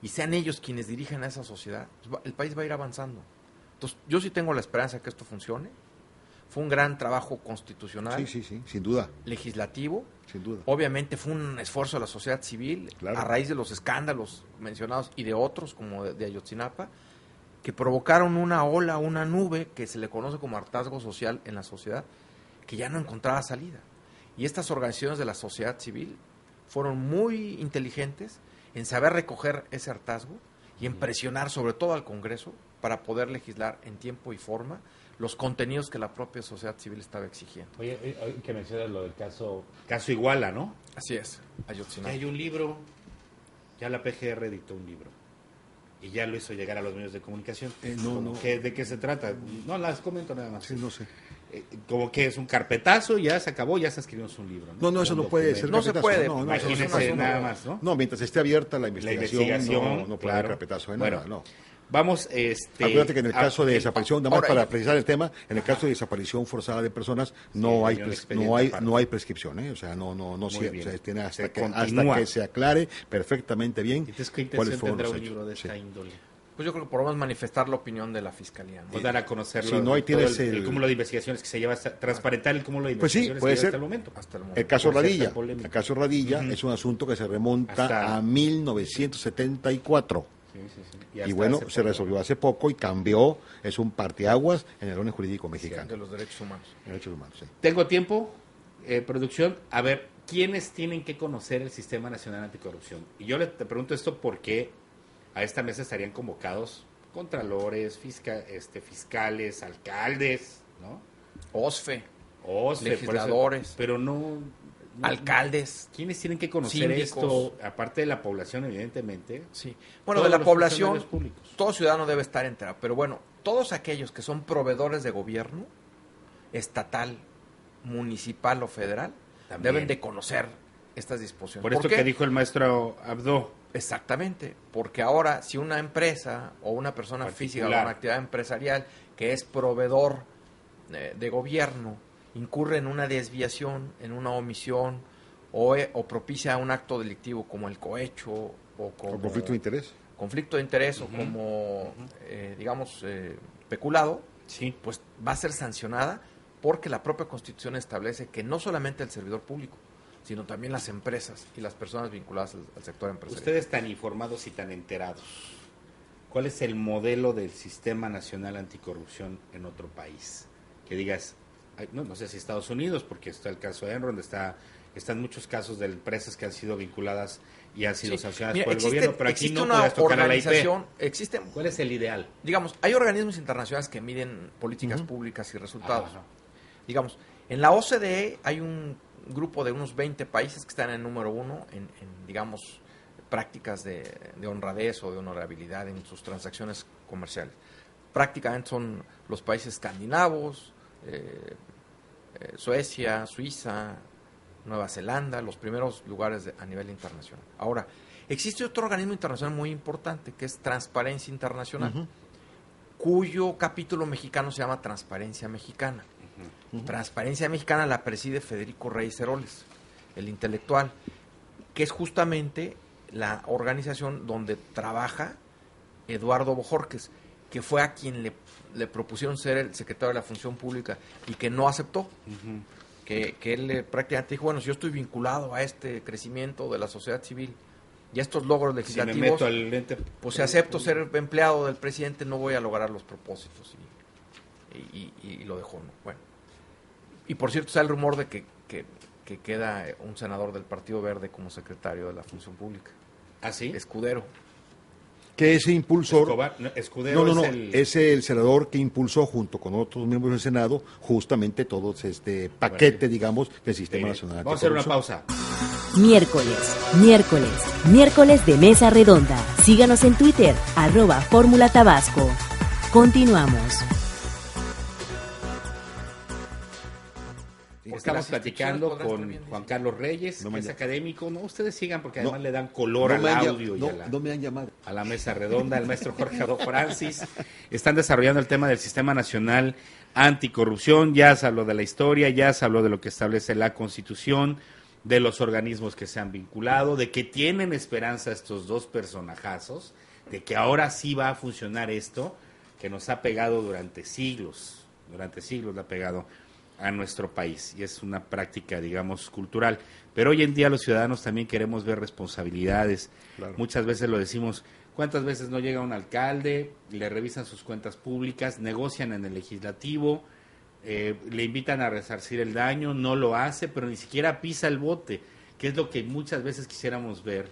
y sean ellos quienes dirigen a esa sociedad, pues el país va a ir avanzando. Entonces, yo sí tengo la esperanza de que esto funcione. Fue un gran trabajo constitucional, Sí, sin duda, legislativo. sin duda. Obviamente fue un esfuerzo de la sociedad civil, Claro. a raíz de los escándalos mencionados y de otros, como de Ayotzinapa, que provocaron una ola, una nube que se le conoce como hartazgo social en la sociedad, que ya no encontraba salida. Y estas organizaciones de la sociedad civil fueron muy inteligentes en saber recoger ese hartazgo y en presionar sobre todo al Congreso para poder legislar en tiempo y forma los contenidos que la propia sociedad civil estaba exigiendo. Oye, hoy que mencionas lo del caso Iguala, ¿no? Así es, Ayotzinapa. Hay un libro, ya la PGR editó un libro y ya lo hizo llegar a los medios de comunicación. No. ¿De qué se trata? No, las comento nada más. Sí, no sé. Como que es un carpetazo, ya se acabó, ya se escribió un libro. No, eso no puede ser. No se carpetazo. puede. No, eso es un Imagínese asunto. nada más, ¿no? No, mientras esté abierta la investigación, no puede haber claro. carpetazo de Bueno, nada, no. Vamos, Acuérdate que en el caso de desaparición, nada más ahora, para precisar el tema, en el caso de desaparición forzada de personas, no hay hay un expediente aparte. no hay prescripción, ¿eh? O sea, no Muy sí, bien. o sea, tiene Se hasta continúa. que se aclare perfectamente bien Entonces, ¿qué cuáles intención fueron tendrá los un hechos. libro de Sí. esta índole? Pues yo creo que podemos manifestar la opinión de la Fiscalía, ¿no? O dar a conocer Si no, ahí todo tienes el el- cúmulo de investigaciones que se lleva, transparentar el cúmulo de Pues sí, investigaciones puede que lleva ser. hasta el momento. Hasta el momento. El caso Por ser Radilla, tan polémico. el caso Radilla es un asunto que se remonta Hasta- a 1974. Sí. Y hasta bueno, hace se poco. resolvió hace poco y cambió, es un parteaguas en el orden jurídico de mexicano. los derechos humanos. Derechos humanos, sí. Tengo tiempo, producción. A ver, ¿quiénes tienen que conocer el Sistema Nacional Anticorrupción? Y yo te pregunto esto porque a esta mesa estarían convocados contralores, fiscales, alcaldes, ¿no? OSFE, OSFE, por eso- legisladores, pero no, alcaldes. ¿Quiénes tienen que conocer síndicos. esto? Aparte de la población, evidentemente. Sí. Bueno, Todos de la los población, funcionarios públicos. todo ciudadano debe estar enterado. Pero bueno, todos aquellos que son proveedores de gobierno, estatal, municipal o federal, También. deben de conocer estas disposiciones. Por esto qué? que dijo el maestro Abdo. Exactamente, porque ahora si una empresa o una persona física o Particular. una actividad empresarial que es proveedor de gobierno incurre en una desviación, en una omisión o propicia un acto delictivo como el cohecho o como ¿Por conflicto de interés? conflicto de interés o como, digamos, peculado, Sí. pues va a ser sancionada porque la propia Constitución establece que no solamente el servidor público, sino también las empresas y las personas vinculadas al sector empresarial. Ustedes tan informados y tan enterados, ¿cuál es el modelo del Sistema Nacional Anticorrupción en otro país? Que digas, ay, no sé si Estados Unidos, porque está el caso de Enron, están muchos casos de empresas que han sido vinculadas y han sido Sí. sancionadas Mira, por el gobierno, pero aquí existe no una puedes tocar a la IP. organización, existen, ¿Cuál es el ideal? digamos, hay organismos internacionales que miden políticas públicas y resultados. Ajá. Digamos, en la OCDE hay un grupo de unos 20 países que están en el número 1 en, digamos, prácticas de honradez o de honorabilidad en sus transacciones comerciales. Prácticamente son los países escandinavos, Suecia, Suiza, Nueva Zelanda, los primeros lugares a nivel internacional. Ahora, existe otro organismo internacional muy importante que es Transparencia Internacional, cuyo capítulo mexicano se llama Transparencia Mexicana. Transparencia Mexicana la preside Federico Reyes Heroles. el intelectual, que es justamente la organización donde trabaja Eduardo Bojorquez, que fue a quien le propusieron ser el secretario de la Función Pública y que no aceptó. Que él prácticamente dijo, bueno, si yo estoy vinculado a este crecimiento de la sociedad civil y a estos logros legislativos, si me meto al ente, pues si acepto ser empleado del presidente, no voy a lograr los propósitos. Y lo dejó, ¿no? Bueno. Y por cierto, está el rumor de que queda un senador del Partido Verde como secretario de la Función Pública. ¿Ah, sí? Escudero. Que ese impulsor... Escudero no, es el senador que impulsó junto con otros miembros del Senado justamente todo este paquete, digamos, del Sistema Nacional Vamos a hacer una Anticorrupción. pausa. Miércoles de Mesa Redonda. Síganos en Twitter, @Fórmula Tabasco. Continuamos. Estamos platicando con Juan Carlos Reyes, que es académico. No, ustedes sigan porque además le dan color al audio no me han llamado a la mesa redonda. El maestro Jorge Adó Francis. Están desarrollando el tema del Sistema Nacional Anticorrupción. Ya se habló de la historia, ya se habló de lo que establece la Constitución, de los organismos que se han vinculado, de que tienen esperanza estos dos personajazos, de que ahora sí va a funcionar esto, que nos ha pegado durante siglos le ha pegado a nuestro país, y es una práctica, digamos, cultural. Pero hoy en día los ciudadanos también queremos ver responsabilidades. Claro. Muchas veces lo decimos, ¿cuántas veces no llega un alcalde, le revisan sus cuentas públicas, negocian en el legislativo, le invitan a resarcir el daño, no lo hace, pero ni siquiera pisa el bote, que es lo que muchas veces quisiéramos ver?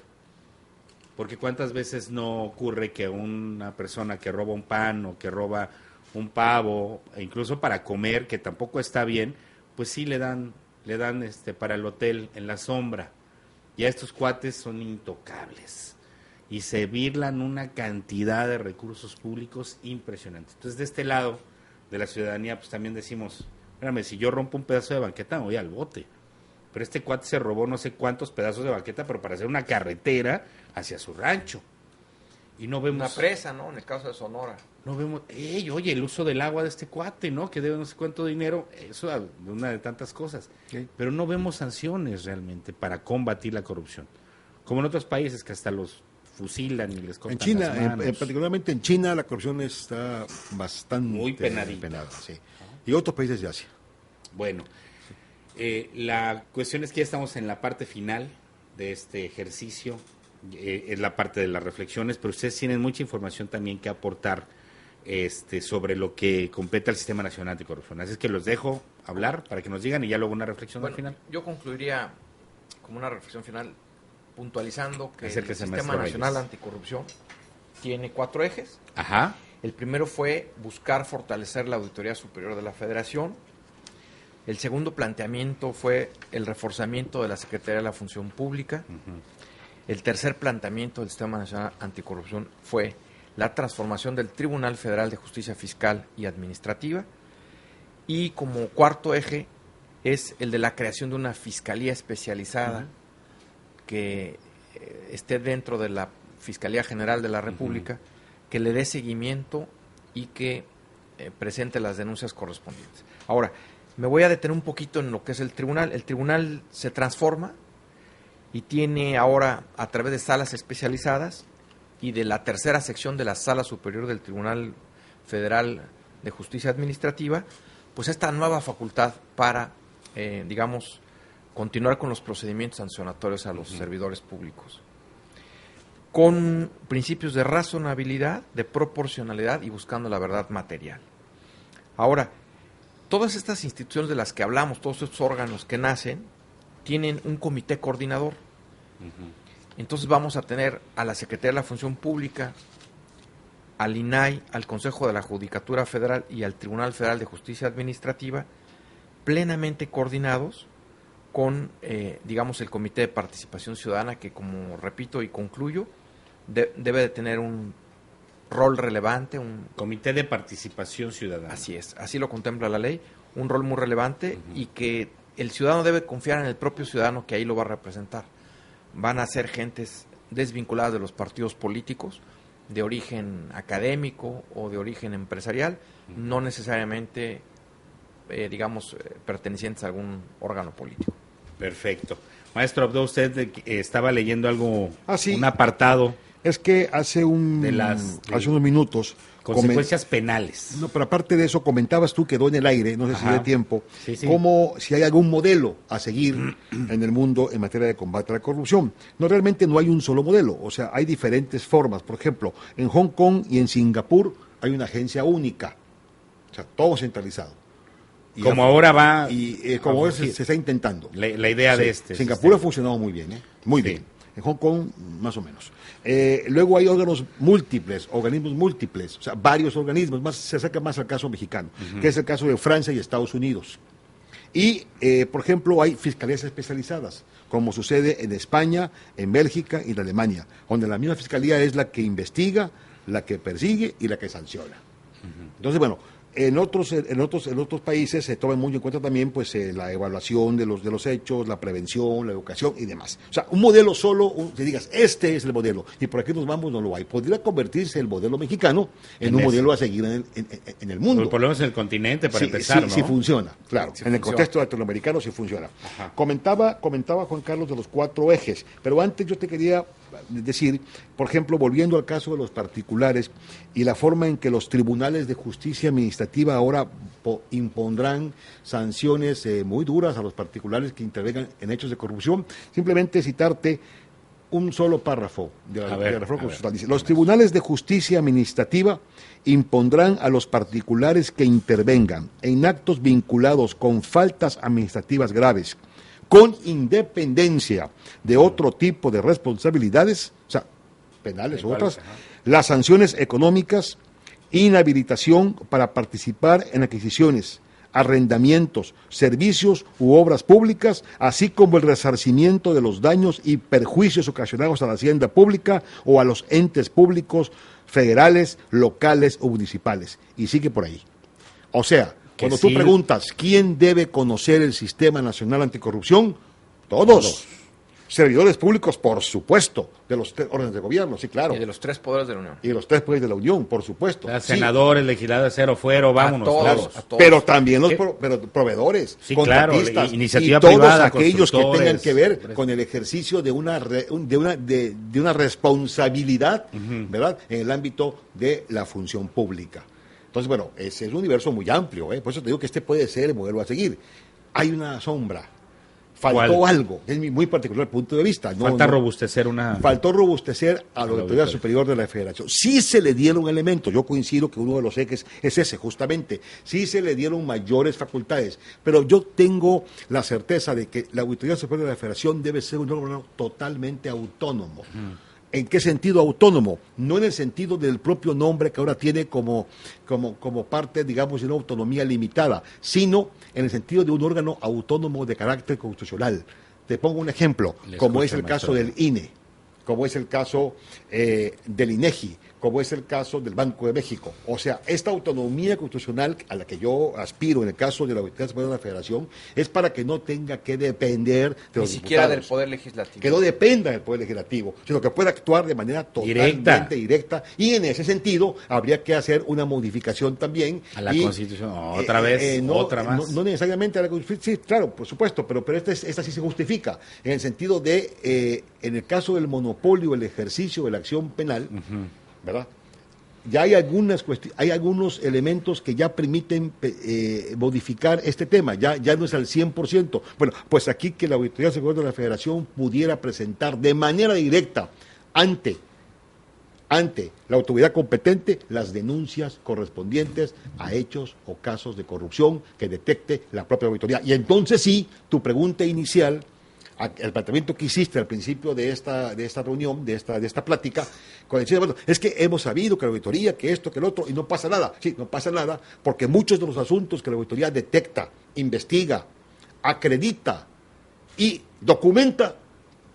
Porque cuántas veces no ocurre que una persona que roba un pan o que roba un pavo, e incluso para comer, que tampoco está bien, pues sí le dan para el hotel en la sombra. Y a estos cuates son intocables y se birlan una cantidad de recursos públicos impresionantes. Entonces, de este lado de la ciudadanía, pues también decimos, espérame, si yo rompo un pedazo de banqueta, me voy al bote. Pero este cuate se robó no sé cuántos pedazos de banqueta, pero para hacer una carretera hacia su rancho. Y no vemos... Una presa, ¿no? En el caso de Sonora. No vemos, oye, el uso del agua de este cuate, ¿no? Que debe no sé cuánto dinero, eso de una de tantas cosas. Okay. Pero no vemos sanciones realmente para combatir la corrupción. Como en otros países que hasta los fusilan y les cortan en China, las manos. Particularmente en China, la corrupción está bastante muy penadita. Sí. Y otros países de Asia. Bueno, la cuestión es que ya estamos en la parte final de este ejercicio, es la parte de las reflexiones, pero ustedes tienen mucha información también que aportar sobre lo que compete al Sistema Nacional Anticorrupción. Así es que los dejo hablar para que nos digan y ya luego una reflexión al final. Yo concluiría como una reflexión final puntualizando que el Acérquese, Sistema Nacional Anticorrupción tiene 4 ejes. Ajá. El primero fue buscar fortalecer la Auditoría Superior de la Federación. El segundo planteamiento fue el reforzamiento de la Secretaría de la Función Pública. El tercer planteamiento del Sistema Nacional Anticorrupción fue la transformación del Tribunal Federal de Justicia Fiscal y Administrativa. Y como cuarto eje es el de la creación de una fiscalía especializada que esté dentro de la Fiscalía General de la República, que le dé seguimiento y que presente las denuncias correspondientes. Ahora, me voy a detener un poquito en lo que es el tribunal. El tribunal se transforma y tiene ahora, a través de salas especializadas y de la tercera sección de la Sala Superior del Tribunal Federal de Justicia Administrativa, pues esta nueva facultad para, digamos, continuar con los procedimientos sancionatorios a los servidores públicos, con principios de razonabilidad, de proporcionalidad y buscando la verdad material. Ahora, todas estas instituciones de las que hablamos, todos estos órganos que nacen, tienen un comité coordinador. Entonces vamos a tener a la Secretaría de la Función Pública, al INAI, al Consejo de la Judicatura Federal y al Tribunal Federal de Justicia Administrativa, plenamente coordinados con, digamos, el Comité de Participación Ciudadana, que, como repito y concluyo, debe de tener un rol relevante. Un Comité de Participación Ciudadana. Así es, así lo contempla la ley, un rol muy relevante y que el ciudadano debe confiar en el propio ciudadano que ahí lo va a representar. Van a ser gentes desvinculadas de los partidos políticos, de origen académico o de origen empresarial, no necesariamente, digamos, pertenecientes a algún órgano político. Perfecto. Maestro Abdo, usted estaba leyendo algo, sí. un apartado. Es que hace unos minutos... Consecuencias penales. No, pero aparte de eso, comentabas tú, quedó en el aire, no sé si de tiempo, sí. como si hay algún modelo a seguir en el mundo en materia de combate a la corrupción. No, realmente no hay un solo modelo, o sea, hay diferentes formas. Por ejemplo, en Hong Kong y en Singapur hay una agencia única, o sea, todo centralizado. Y como ahora va... Y como se está intentando. La idea de Singapur ha funcionado muy bien, muy bien. En Hong Kong, más o menos. Luego hay organismos múltiples, o sea, varios organismos, se acerca más al caso mexicano, que es el caso de Francia y Estados Unidos. Y, por ejemplo, hay fiscalías especializadas, como sucede en España, en Bélgica y en Alemania, donde la misma fiscalía es la que investiga, la que persigue y la que sanciona. Entonces, bueno, en otros países se toma muy en cuenta también pues la evaluación de los hechos, la prevención, la educación y demás. O sea, un modelo solo, que digas, este es el modelo, y por aquí nos vamos, no lo hay. Podría convertirse el modelo mexicano en un modelo a seguir en el mundo. Por lo menos en el continente, para empezar, ¿no? Sí funciona, claro. En el contexto latinoamericano sí funciona. Ajá. Comentaba Juan Carlos de los 4 ejes, pero antes yo te quería decir, por ejemplo, volviendo al caso de los particulares y la forma en que los tribunales de justicia administrativa ahora impondrán sanciones muy duras a los particulares que intervengan en hechos de corrupción, simplemente citarte un solo párrafo de la reforma constitucional. Dice, los tribunales de justicia administrativa impondrán a los particulares que intervengan en actos vinculados con faltas administrativas graves, con independencia de otro tipo de responsabilidades, o sea, penales u otras, las sanciones económicas, inhabilitación para participar en adquisiciones, arrendamientos, servicios u obras públicas, así como el resarcimiento de los daños y perjuicios ocasionados a la hacienda pública o a los entes públicos federales, locales o municipales. Y sigue por ahí. O sea, cuando tú preguntas quién debe conocer el Sistema Nacional Anticorrupción, todos. Servidores públicos, por supuesto, de los 3 órdenes de gobierno, sí, claro. Y de los 3 poderes de la Unión. Y de los 3 poderes de la Unión, por supuesto. Senadores, legisladores, cero fuero, vámonos. A todos. Pero también los proveedores, contratistas, claro, iniciativa y todos privada, aquellos que tengan que ver con el ejercicio de una responsabilidad, ¿verdad?, en el ámbito de la función pública. Entonces, bueno, ese es un universo muy amplio, por eso te digo que este puede ser el modelo a seguir. Hay una sombra. Faltó algo, es mi muy particular punto de vista. Faltó robustecer a la Autoridad Superior de la Federación. Sí se le dieron elementos, yo coincido que uno de los ejes es ese, justamente. Sí se le dieron mayores facultades, pero yo tengo la certeza de que la Autoridad Superior de la Federación debe ser un órgano totalmente autónomo. ¿En qué sentido autónomo? No en el sentido del propio nombre que ahora tiene como parte, digamos, de una autonomía limitada, sino en el sentido de un órgano autónomo de carácter constitucional. Te pongo un ejemplo, como es el caso del INE, como es el caso del INEGI, como es el caso del Banco de México. O sea, esta autonomía constitucional a la que yo aspiro en el caso de la Autoridad Superior de la Federación es para que no tenga que depender de los ni siquiera diputados, del Poder Legislativo. que no dependa del Poder Legislativo, sino que pueda actuar de manera totalmente directa. Y en ese sentido habría que hacer una modificación también. A la Constitución, otra vez, otra más. No necesariamente a la Constitución, sí, claro, por supuesto, pero esta sí se justifica, en el sentido de, en el caso del monopolio, el ejercicio de la acción penal, ¿verdad? Ya hay algunos elementos que ya permiten modificar este tema, ya no es al 100%. Bueno, pues aquí que la Autoridad Superior de la Federación pudiera presentar de manera directa ante la autoridad competente las denuncias correspondientes a hechos o casos de corrupción que detecte la propia auditoría. Y entonces sí, tu pregunta inicial, el planteamiento que hiciste al principio de esta reunión, de esta plática, bueno, es que hemos sabido que la auditoría, que esto, que el otro, y no pasa nada. Sí, no pasa nada, porque muchos de los asuntos que la auditoría detecta, investiga, acredita y documenta,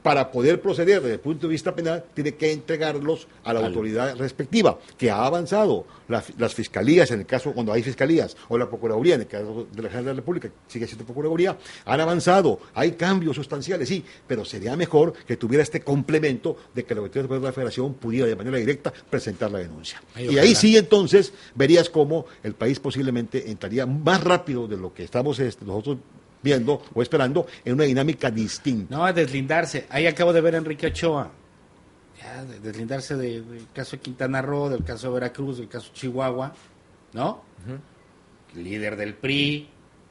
para poder proceder desde el punto de vista penal, tiene que entregarlos a la autoridad respectiva, que ha avanzado. Las fiscalías, en el caso cuando hay fiscalías, o la Procuraduría, en el caso de la General de la República, sigue siendo Procuraduría, han avanzado, hay cambios sustanciales, sí, pero sería mejor que tuviera este complemento de que la Autoridad Superior de la Federación pudiera de manera directa presentar la denuncia. Y ahí sí, entonces, verías cómo el país posiblemente entraría más rápido de lo que estamos nosotros viendo o esperando en una dinámica distinta. No, deslindarse. Ahí acabo de ver a Enrique Ochoa. Ya, deslindarse del caso de Quintana Roo, del caso de Veracruz, del caso de Chihuahua, ¿no? Líder del PRI,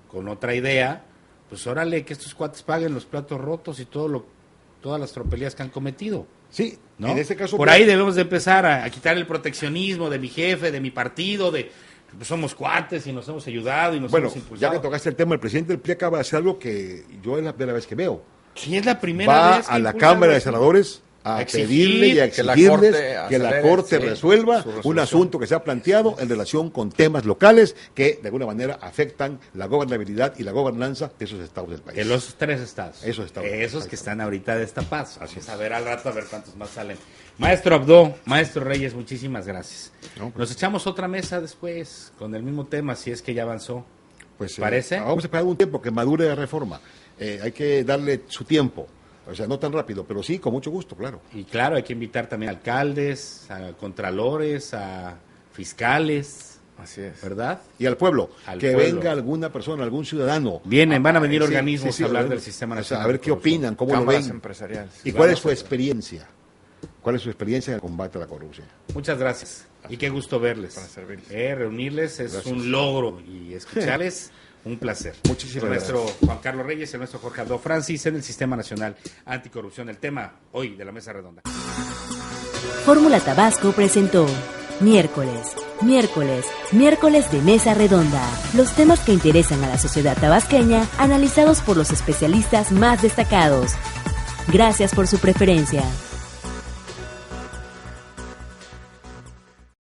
con otra idea, pues órale, que estos cuates paguen los platos rotos y todas las tropelías que han cometido. Sí, ¿no? en este caso... Por ahí debemos de empezar a quitar el proteccionismo de mi jefe, de mi partido, de pues somos cuates y nos hemos ayudado y nos Bueno, hemos impulsado. ya que tocaste el tema, el presidente del PRI acaba de hacer algo que yo es la primera vez que veo. Sí, es la primera Va vez que a la impulsa Cámara de algo así. Senadores a Exigir pedirle y a que la exigirles Corte que la acelere, Corte sí, resuelva su un resolución. asunto que se ha planteado en relación con temas locales que de alguna manera afectan la gobernabilidad y la gobernanza de esos estados del país. De los 3 estados. Esos estados. Esos que están ahorita destapados. Así Vamos es. a ver al rato a ver cuántos más salen. Maestro Abdo, Maestro Reyes, muchísimas gracias. No, pues- Nos echamos otra mesa después con el mismo tema, si es que ya avanzó. Pues, ¿Parece? Vamos a esperar un tiempo que madure la reforma. Hay que darle su tiempo. O sea, no tan rápido, pero sí, con mucho gusto, claro. Y claro, hay que invitar también a alcaldes, a contralores, a fiscales, Así es. ¿verdad? Y al pueblo, Al que pueblo. venga alguna persona, algún ciudadano. Van a venir Sí, organismos sí, sí, a hablar ver- del sistema o sea, nacional. a ver de qué corrupción. opinan, cómo lo Cámaras ven. empresariales. ¿Y cuál es Vamos su a- experiencia? ¿Cuál es su experiencia en el combate a la corrupción? Muchas gracias. Y qué gusto verles. Para servirles. Reunirles es Gracias. un logro y escucharles un placer. Muchísimas el nuestro Juan Carlos Reyes, el nuestro Jorge Abdo Francis en el Sistema Nacional Anticorrupción. El tema hoy de la Mesa Redonda. Fórmula Tabasco presentó miércoles de Mesa Redonda. Los temas que interesan a la sociedad tabasqueña, analizados por los especialistas más destacados. Gracias por su preferencia.